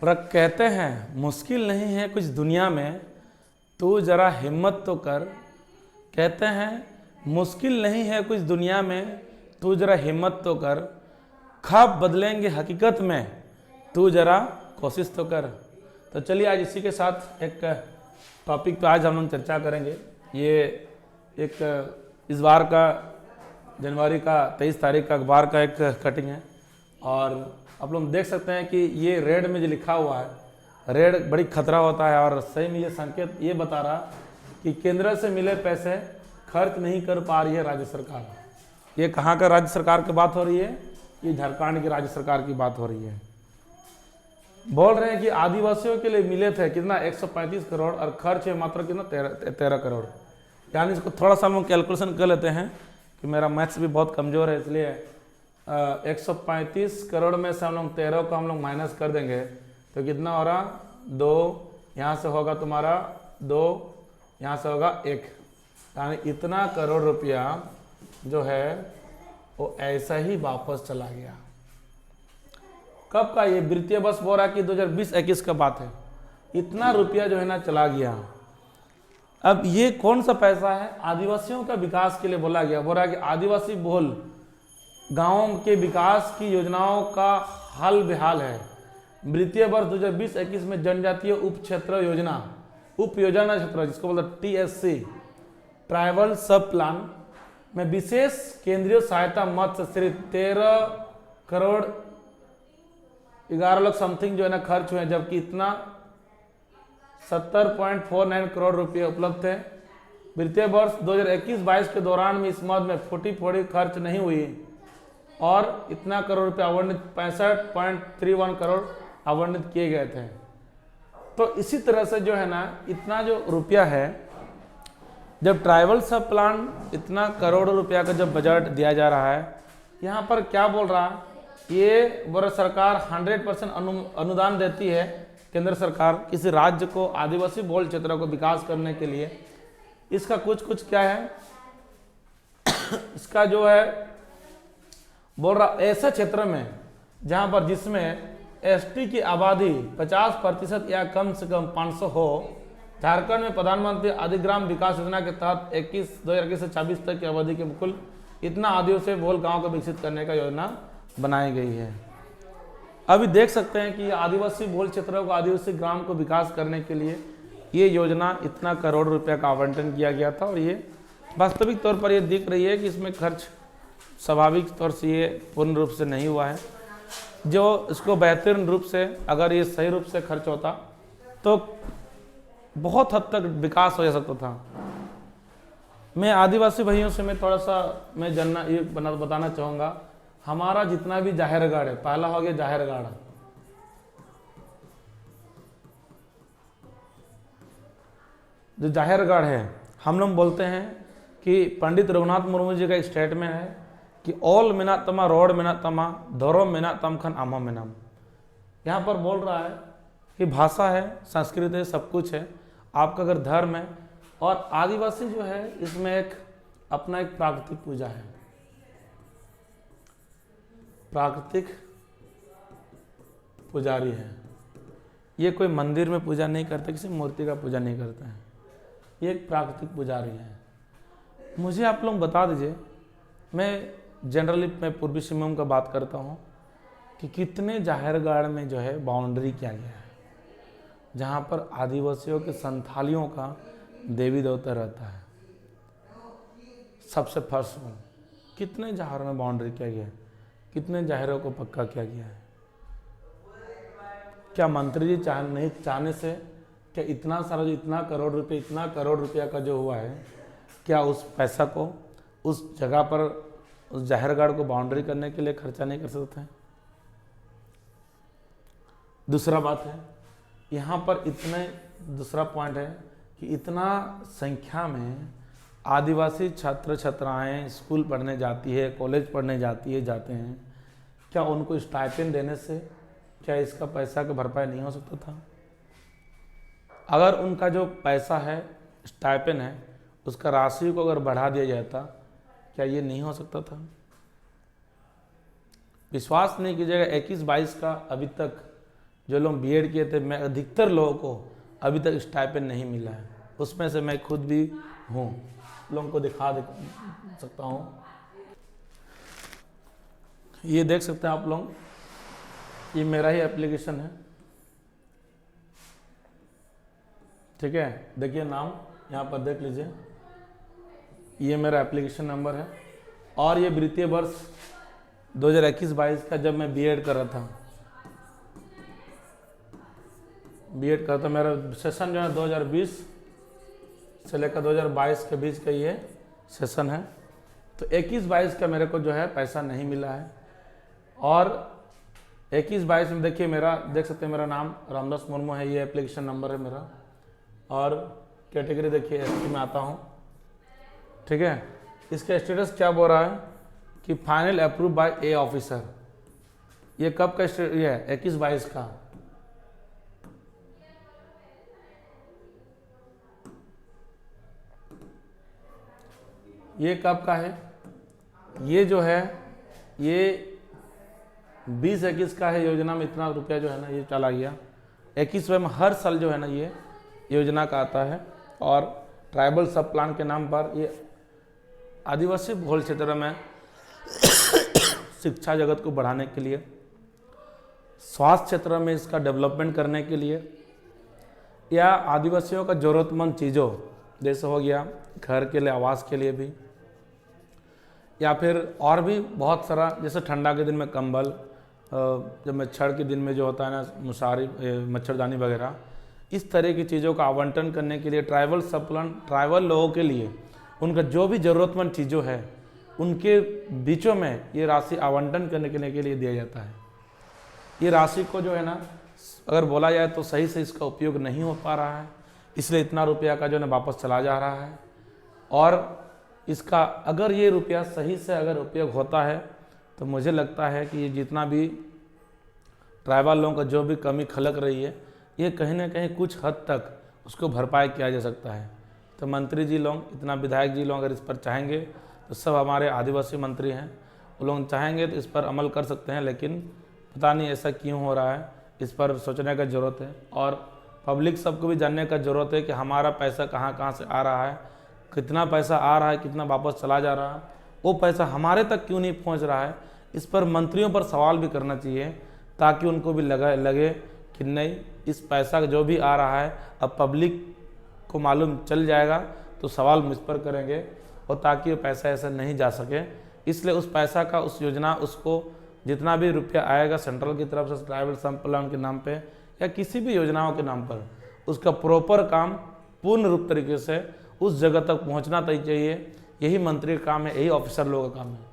पर कहते हैं मुश्किल नहीं है कुछ दुनिया में, तू जरा हिम्मत तो कर। कहते हैं मुश्किल नहीं है कुछ दुनिया में, तू जरा हिम्मत तो कर। ख्वाब बदलेंगे हकीकत में, तू जरा कोशिश तो कर। तो चलिए आज इसी के साथ एक टॉपिक पे आज हम लोग चर्चा करेंगे। ये एक इस बार का जनवरी का 23 तारीख का अखबार का एक कटिंग है और आप लोग देख सकते हैं कि ये रेड में जो लिखा हुआ है, रेड बड़ी खतरा होता है और सही में ये संकेत ये बता रहा कि केंद्र से मिले पैसे खर्च नहीं कर पा रही है राज्य सरकार। ये कहाँ का राज्य सरकार की बात हो रही है? ये झारखंड की राज्य सरकार की बात हो रही है। बोल रहे हैं कि आदिवासियों के लिए मिले थे कितना 135 करोड़ और खर्च है मात्र कितना 13 करोड़। यानी इसको थोड़ा सा हम कैलकुलेशन कर लेते हैं कि मेरा मैथ्स भी बहुत कमज़ोर है, इसलिए 135 करोड़ में से हम लोग 13 को हम लोग माइनस कर देंगे तो कितना हो रहा 2, यहाँ से होगा तुम्हारा 2, यहाँ से होगा 1। यानी इतना करोड़ रुपया जो है वो ऐसा ही वापस चला गया। कब का? ये वित्तीय वर्ष बोल रहा कि 2020-21 का बात है। इतना रुपया जो है ना चला गया। अब ये कौन सा पैसा है? आदिवासियों का विकास के लिए बोला गया। बोल रहा है कि आदिवासी बहुल गांवों के विकास की योजनाओं का हाल बेहाल है। वित्तीय वर्ष 2020-21 में जनजातीय उप क्षेत्र योजना, उप योजना क्षेत्र जिसको बोलते TSC ट्राइबल सब प्लान में विशेष केंद्रीय सहायता मद से सिर्फ 13 करोड़ 11 लाख समथिंग जो है ना खर्च हुए, जबकि इतना 70.49 करोड़ रुपये उपलब्ध थे। वित्तीय वर्ष 2021-22 के दौरान में इस मद में 40 खर्च नहीं हुई और इतना करोड़ रुपये आवंटित 65.31 करोड़ आवंटित किए गए थे। तो इसी तरह से जो है ना इतना जो रुपया है, जब ट्राइबल सब प्लान इतना करोड़ रुपया का जब बजट दिया जा रहा है, यहाँ पर क्या बोल रहा है? ये भारत सरकार 100% अनुदान देती है केंद्र सरकार किसी राज्य को आदिवासी बहुल क्षेत्रों को विकास करने के लिए। इसका कुछ क्या है, इसका जो है बोल रहा ऐसे क्षेत्र में जहां पर जिसमें ST की आबादी 50% या कम से कम 500 हो। झारखंड में प्रधानमंत्री आदिग्राम विकास योजना के तहत 2021 से 26 तक की अवधि के कुल इतना आदिवासी बहुल गाँव को विकसित करने का योजना बनाई गई है। अभी देख सकते हैं कि आदिवासी बहुल क्षेत्रों को आदिवासी ग्राम को विकास करने के लिए ये योजना इतना करोड़ रुपया का आवंटन किया गया था और ये वास्तविक तौर पर ये दिख रही है कि इसमें खर्च स्वाभाविक तौर से ये पूर्ण रूप से नहीं हुआ है। जो इसको बेहतरीन रूप से अगर ये सही रूप से खर्च होता तो बहुत हद तक विकास हो सकता था। मैं आदिवासी भाइयों से मैं थोड़ा सा मैं जानना ये बताना चाहूँगा, हमारा जितना भी जाहिरगढ़ है, पहला हो गया जाहिरगढ़, जो जाहिरगढ़ है हम लोग बोलते हैं कि पंडित रघुनाथ मुर्मू जी का एक स्टेटमेंट है कि ऑल मिना तमा रोड मिना तमा धोरो मिना तम खन आमा मिनाम। यहाँ पर बोल रहा है कि भाषा है, संस्कृत है, सब कुछ है, आपका अगर धर्म है। और आदिवासी जो है इसमें एक अपना एक प्राकृतिक पूजा है। प्राकृतिक पुजारी है। ये कोई मंदिर में पूजा नहीं करते, किसी मूर्ति का पूजा नहीं करते हैं, ये एक प्राकृतिक पुजारी है। मुझे आप लोग बता दीजिए, मैं जनरली मैं पूर्वी सिंहभूम का बात करता हूँ कि कितने जाहिरगढ़ में जो है बाउंड्री किया गया है जहाँ पर आदिवासियों के संथालियों का देवी देवता रहता है। सबसे फर्स्ट में कितने जाहिर में बाउंड्री किया गया है, कितने जाहिरों को पक्का किया गया है। क्या मंत्री जी नहीं चाहने से क्या इतना सारा जो इतना करोड़ रुपया का जो हुआ है, क्या उस पैसा को उस जगह पर उस जाहिरगढ़ को बाउंड्री करने के लिए खर्चा नहीं कर सकते हैं? दूसरा बात है यहाँ पर इतने दूसरा पॉइंट है कि इतना संख्या में आदिवासी छात्र छात्राएं स्कूल पढ़ने जाती है, कॉलेज पढ़ने जाते हैं, क्या उनको स्टाइपेंड देने से क्या इसका पैसा का भरपाई नहीं हो सकता था? अगर उनका जो पैसा है स्टाइपेंड है उसका राशि को अगर बढ़ा दिया जाता, क्या ये नहीं हो सकता था? विश्वास नहीं कीजिएगा, 21-22 का अभी तक जो लोग बीएड किए थे, मैं अधिकतर लोगों को अभी तक स्टाइपेंड नहीं मिला है, उसमें से मैं खुद भी हूँ। लोगों को दिखा सकता हूँ, ये देख सकते हैं आप लोग, ये मेरा ही एप्लीकेशन है, ठीक है। देखिए नाम यहाँ पर देख लीजिए, ये मेरा एप्लीकेशन नंबर है। और ये वित्तीय वर्ष 2021-22 का जब मैं बीएड कर रहा था, मेरा सेशन जो है 2020 से लेकर 2022 के बीच का ये सेशन है। तो 21-22 का मेरे को जो है पैसा नहीं मिला है। और 21-22 में देखिए मेरा, देख सकते हैं मेरा नाम रामदास मुर्मू है, ये एप्लीकेशन नंबर है मेरा। और कैटेगरी देखिए एसटी में आता हूँ, ठीक है। इसका स्टेटस क्या बोल रहा है कि final approve by A officer. ये कब का ये है? 21-22 का। ये कब का है? ये जो है ये 20-21 का है। योजना में इतना रुपया जो है ना ये चला गया। 21 में हर साल जो है ना ये योजना का आता है। और ट्राइबल सब प्लान के नाम पर ये आदिवासी बहुल क्षेत्र में शिक्षा जगत को बढ़ाने के लिए, स्वास्थ्य क्षेत्र में इसका डेवलपमेंट करने के लिए, या आदिवासियों का ज़रूरतमंद चीज़ों जैसे हो गया घर के लिए, आवास के लिए भी, या फिर और भी बहुत सारा, जैसे ठंडा के दिन में कंबल, जब मच्छर के दिन में जो होता है ना मशारी, मच्छरदानी वगैरह, इस तरह की चीज़ों का आवंटन करने के लिए ट्राइबल सब प्लान, ट्राइबल लोगों के लिए उनका जो भी ज़रूरतमंद चीज़ों है उनके बीचों में ये राशि आवंटन करने के लिए दिया जाता है। ये राशि को जो है ना अगर बोला जाए तो सही से इसका उपयोग नहीं हो पा रहा है, इसलिए इतना रुपया का जो है ना वापस चला जा रहा है। और इसका अगर ये रुपया सही से अगर उपयोग होता है तो मुझे लगता है कि ये जितना भी ट्राइबल लोगों का जो भी कमी खलक रही है, ये कहीं ना कहीं कुछ हद तक उसको भरपाई किया जा सकता है। तो मंत्री जी लोग, इतना विधायक जी लोग अगर इस पर चाहेंगे तो सब हमारे आदिवासी मंत्री हैं, वो लोग चाहेंगे तो इस पर अमल कर सकते हैं। लेकिन पता नहीं ऐसा क्यों हो रहा है, इस पर सोचने का ज़रूरत है। और पब्लिक सबको भी जानने का ज़रूरत है कि हमारा पैसा कहाँ कहाँ से आ रहा है, कितना पैसा आ रहा है, कितना वापस चला जा रहा है, वो पैसा हमारे तक क्यों नहीं पहुंच रहा है। इस पर मंत्रियों पर सवाल भी करना चाहिए ताकि उनको भी लगे कि नहीं, इस पैसा जो भी आ रहा है अब पब्लिक को मालूम चल जाएगा तो सवाल मुझ पर करेंगे, और ताकि वो पैसा ऐसा नहीं जा सके। इसलिए उस पैसा का, उस योजना, उसको जितना भी रुपया आएगा सेंट्रल की तरफ से ट्राइबल सब प्लान के नाम पे या किसी भी योजनाओं के नाम पर, उसका प्रॉपर काम पूर्ण रूप तरीके से उस जगह तक पहुंचना चाहिए। यही मंत्री का काम है, यही ऑफिसर लोगों का काम है।